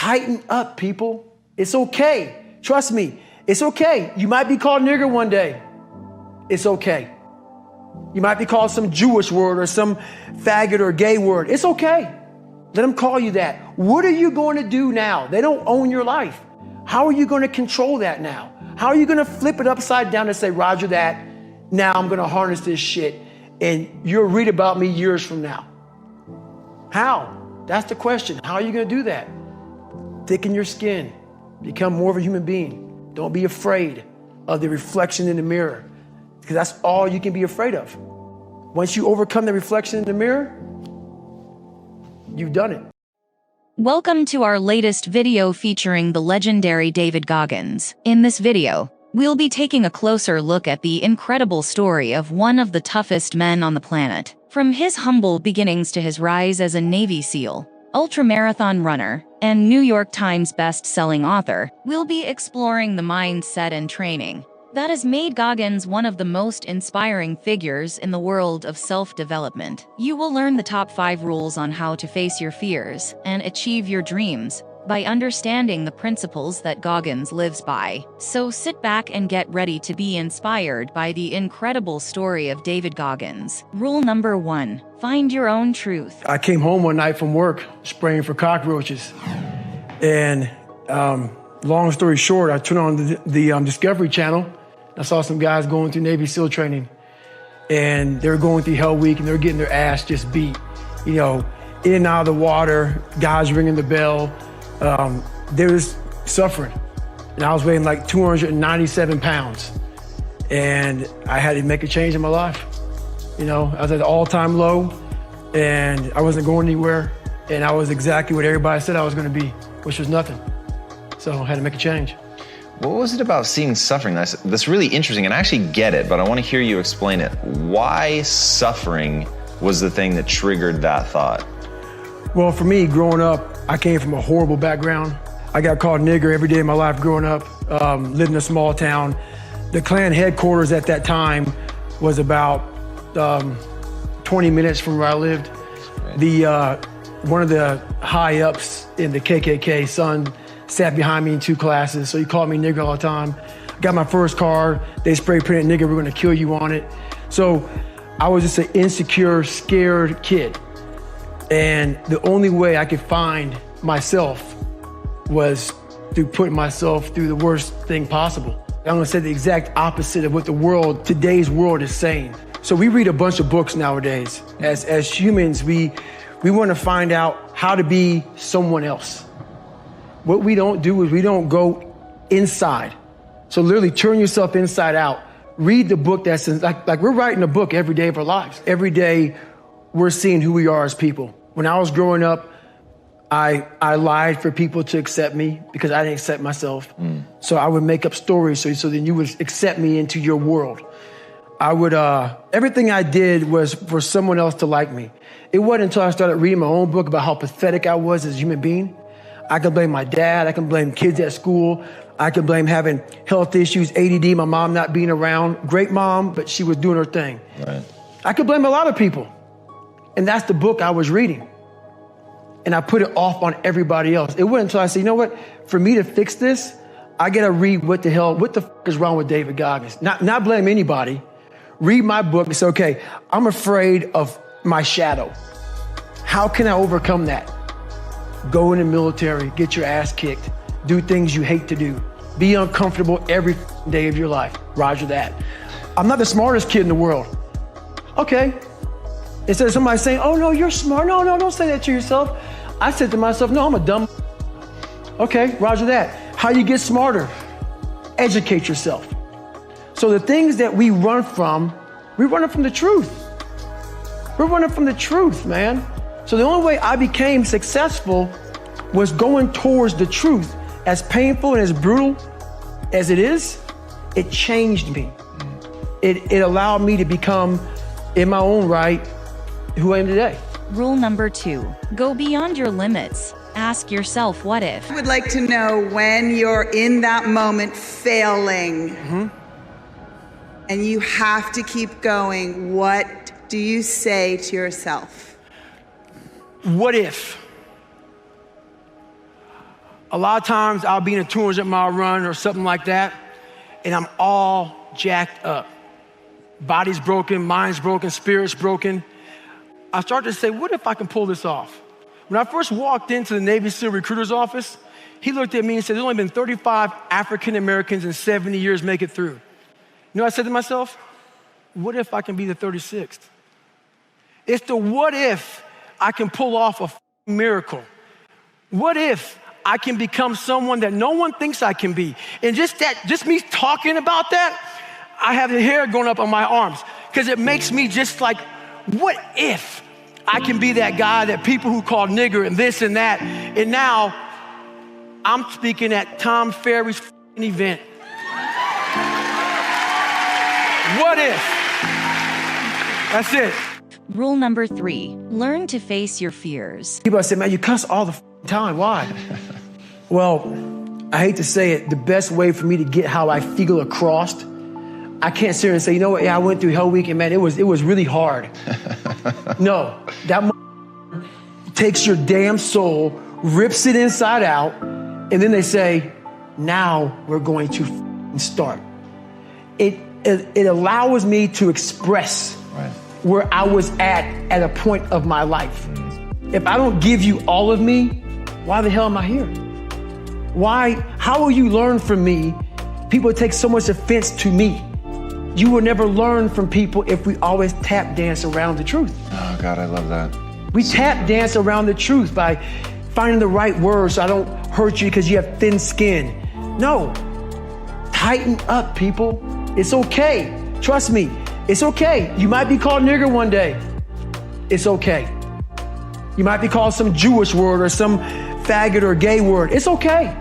Tighten up, people. It's okay. Trust me, it's okay. You might be called nigger one day. It's okay. You might be called some Jewish word or some faggot or gay word. It's okay. Let them call you that. What are you going to do now? They don't own your life. How are you going to control that now? How are you going to flip it upside down and say, Roger that, now I'm going to harness this shit and you'll read about me years from now? How? That's the question. How are you going to do that? Thicken your skin. Become more of a human being. Don't be afraid of the reflection in the mirror, because that's all you can be afraid of. Once you overcome the reflection in the mirror, you've done it. Welcome to our latest video featuring the legendary David Goggins. In this video, we'll be taking a closer look at the incredible story of one of the toughest men on the planet. From his humble beginnings to his rise as a Navy SEAL, ultramarathon runner, and New York Times best-selling author, we'll be exploring the mindset and training that has made Goggins one of the most inspiring figures in the world of self-development. You will learn the top 5 rules on how to face your fears and achieve your dreams by understanding the principles that Goggins lives by. So sit back and get ready to be inspired by the incredible story of David Goggins. Rule number 1, find your own truth. I came home one night from work spraying for cockroaches. And long story short, I turned on the Discovery Channel. I saw some guys going through Navy SEAL training, and they were going through Hell Week and they were getting their ass just beat. You know, in and out of the water, guys ringing the bell. They was suffering. And I was weighing like 297 pounds. And I had to make a change in my life. You know, I was at an all-time low and I wasn't going anywhere. And I was exactly what everybody said I was gonna be, which was nothing. So I had to make a change. What was it about seeing suffering that's really interesting? And I actually get it, but I want to hear you explain it. Why suffering was the thing that triggered that thought? Well, for me, growing up, I came from a horrible background. I got called nigger every day of my life growing up, lived in a small town. The Klan headquarters at that time was about 20 minutes from where I lived. One of the high ups in the KKK, son, sat behind me in 2 classes, so he called me nigger all the time. Got my first car, they spray painted nigger, we're gonna kill you on it. So I was just an insecure, scared kid. And the only way I could find myself was through putting myself through the worst thing possible. I'm gonna say the exact opposite of what today's world is saying. So we read a bunch of books nowadays. As humans, we wanna find out how to be someone else. What we don't do is we don't go inside. So literally turn yourself inside out. Read the book that's like we're writing a book every day of our lives. Every day we're seeing who we are as people. When I was growing up, I lied for people to accept me because I didn't accept myself. So I would make up stories so then you would accept me into your world. I would, everything I did was for someone else to like me. It wasn't until I started reading my own book about how pathetic I was as a human being. I could blame my dad, I can blame kids at school, I could blame having health issues, ADD, my mom not being around. Great mom, but she was doing her thing. Right. I could blame a lot of people. And that's the book I was reading. And I put it off on everybody else. It wasn't until I said, you know what, for me to fix this, I gotta read what the fuck is wrong with David Goggins? Not blame anybody. Read my book and say, okay, I'm afraid of my shadow. How can I overcome that? Go in the military, get your ass kicked, do things you hate to do. Be uncomfortable every day of your life. Roger that. I'm not the smartest kid in the world. Okay. Instead of somebody saying, oh no, you're smart. No, don't say that to yourself. I said to myself, no, I'm a dumb. Okay, roger that. How you get smarter? Educate yourself. So the things that we run from the truth. We're running from the truth, man. So the only way I became successful was going towards the truth. As painful and as brutal as it is, it changed me. It allowed me to become, in my own right, who I am today. Rule number 2, go beyond your limits. Ask yourself, what if? I would like to know when you're in that moment failing and you have to keep going, what do you say to yourself? What if? A lot of times I'll be in a 200-mile run or something like that, and I'm all jacked up. Body's broken, mind's broken, spirit's broken. I started to say, what if I can pull this off? When I first walked into the Navy SEAL recruiter's office, he looked at me and said, there's only been 35 African Americans in 70 years make it through. You know what I said to myself? What if I can be the 36th? It's the what if I can pull off a miracle. What if I can become someone that no one thinks I can be? And just me talking about that, I have the hair going up on my arms because it makes me just like, what if I can be that guy that people who call nigger and this and that, and now I'm speaking at Tom Ferry's event. What if? That's it. Rule number 3, learn to face your fears. People say, man, you cuss all the time. Why? Well, I hate to say it, the best way for me to get how I feel across, I can't sit here and say, you know what, yeah, I went through Hell Week and man, it was really hard. No, that takes your damn soul, rips it inside out, and then they say, now we're going to start. It allows me to express where I was at a point of my life. If I don't give you all of me, why the hell am I here? Why? How will you learn from me? People take so much offense to me. You will never learn from people if we always tap dance around the truth. Oh God, I love that. We tap dance around the truth by finding the right words so I don't hurt you because you have thin skin. No, tighten up, people. It's okay. Trust me, it's okay. You might be called nigger one day. It's okay. You might be called some Jewish word or some faggot or gay word. It's okay.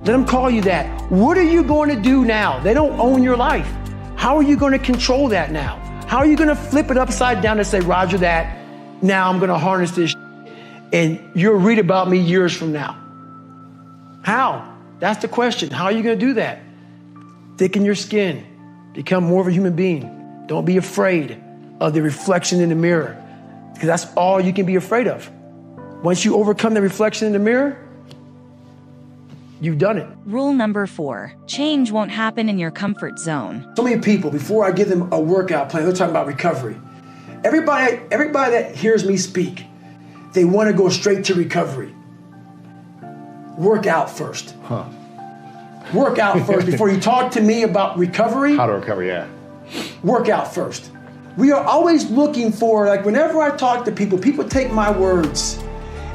Let them call you that. What are you going to do now? They don't own your life. How are you going to control that now? How are you going to flip it upside down and say, Roger that, now I'm going to harness this and you'll read about me years from now? How? That's the question. How are you going to do that? Thicken your skin. Become more of a human being. Don't be afraid of the reflection in the mirror because that's all you can be afraid of. Once you overcome the reflection in the mirror, you've done it. Rule number 4, change won't happen in your comfort zone. So many people, before I give them a workout plan, they're talking about recovery. Everybody that hears me speak, they want to go straight to recovery. Work out first. Work out first. Before you talk to me about recovery. How to recover, yeah. Work out first. We are always looking for, like whenever I talk to people, people take my words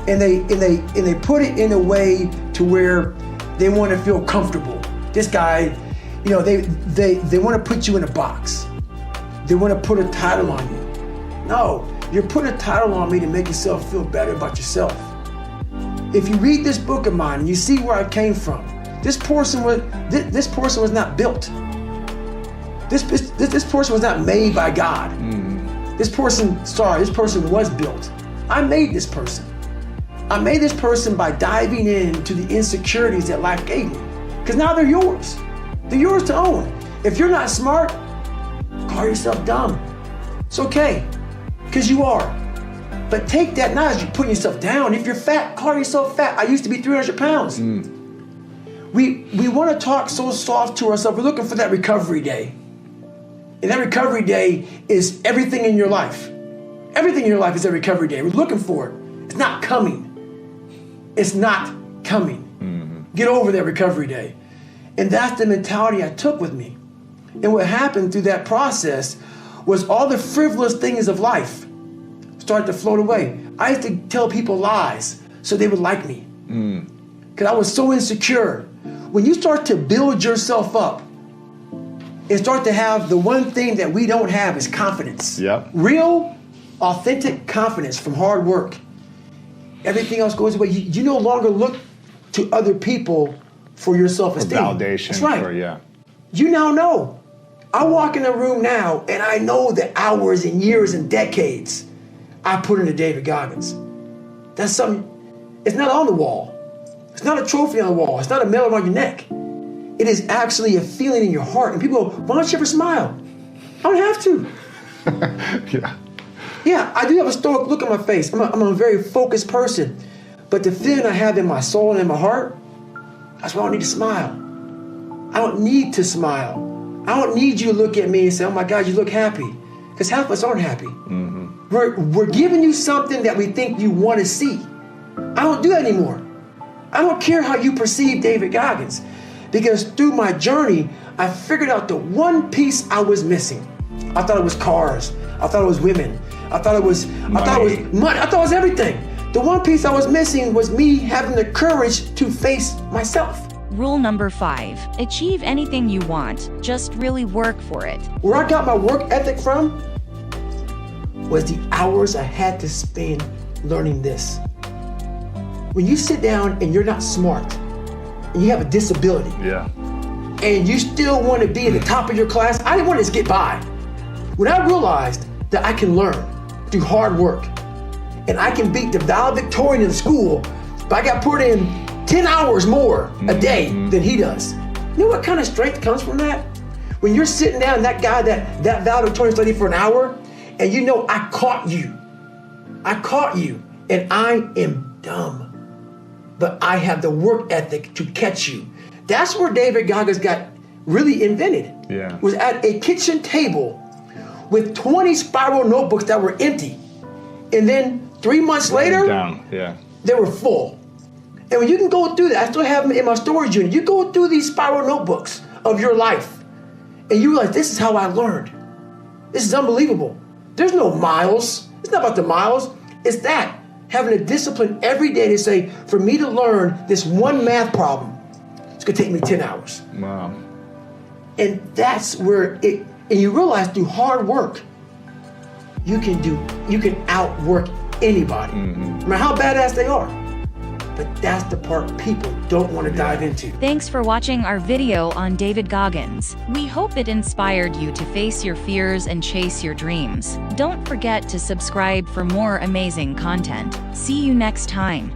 and they put it in a way to where they want to feel comfortable. This guy, you know, they want to put you in a box. They want to put a title on you. No, you're putting a title on me to make yourself feel better about yourself. If you read this book of mine and you see where I came from, this person was not built. This person was not made by God. This person was built. I made this person. I made this person by diving into the insecurities that life gave me. Because now they're yours. They're yours to own. If you're not smart, call yourself dumb. It's okay, because you are. But take that not as you're putting yourself down. If you're fat, call yourself fat. I used to be 300 pounds. We want to talk so soft to ourselves. We're looking for that recovery day. And that recovery day is everything in your life. Everything in your life is a recovery day. We're looking for it. It's not coming. It's not coming. Get over that recovery day. And that's the mentality I took with me. And what happened through that process was all the frivolous things of life started to float away. I used to tell people lies so they would like me. Because I was so insecure. When you start to build yourself up and start to have the one thing that we don't have is confidence. Yep. Real, authentic confidence from hard work. Everything else goes away. You no longer look to other people for your self-esteem. Validation. That's right. Yeah. You now know. I walk in a room now and I know the hours and years and decades I put into David Goggins. That's something, it's not on the wall. It's not a trophy on the wall. It's not a medal around your neck. It is actually a feeling in your heart. And people go, why don't you ever smile? I don't have to. Yeah, I do have a stoic look on my face. I'm a very focused person. But the feeling I have in my soul and in my heart, That's why I don't need to smile. I don't need to smile. I don't need you to look at me and say, oh my God, you look happy. Because half of us aren't happy. We're giving you something that we think you want to see. I don't do that anymore. I don't care how you perceive David Goggins, because through my journey, I figured out the one piece I was missing. I thought it was cars. I thought it was women. I thought it was money. I thought it was everything. The one piece I was missing was me having the courage to face myself. Rule number 5. Achieve anything you want. Just really work for it. Where I got my work ethic from was the hours I had to spend learning this. When you sit down and you're not smart, and you have a disability, and you still want to be at the top of your class, I didn't want to just get by. When I realized that I can learn through hard work, and I can beat the valedictorian in school, but I got put in 10 hours more a day than he does. You know what kind of strength comes from that? When you're sitting down, that guy that valedictorian studied for an hour, and you know I caught you, and I am dumb, but I have the work ethic to catch you. That's where David Goggins got really invented. Was at a kitchen table with 20 spiral notebooks that were empty, and then 3 months later, they were full. And when you can go through that, I still have them in my storage unit. You go through these spiral notebooks of your life, and you realize, this is how I learned. This is unbelievable. There's no miles. It's not about the miles. It's that, having a discipline every day to say, for me to learn this one math problem, it's gonna take me 10 hours. Wow. And that's where and you realize through hard work, you can outwork anybody, no matter how badass they are. But that's the part people don't want to dive into. Thanks for watching our video on David Goggins. We hope it inspired you to face your fears and chase your dreams. Don't forget to subscribe for more amazing content. See you next time.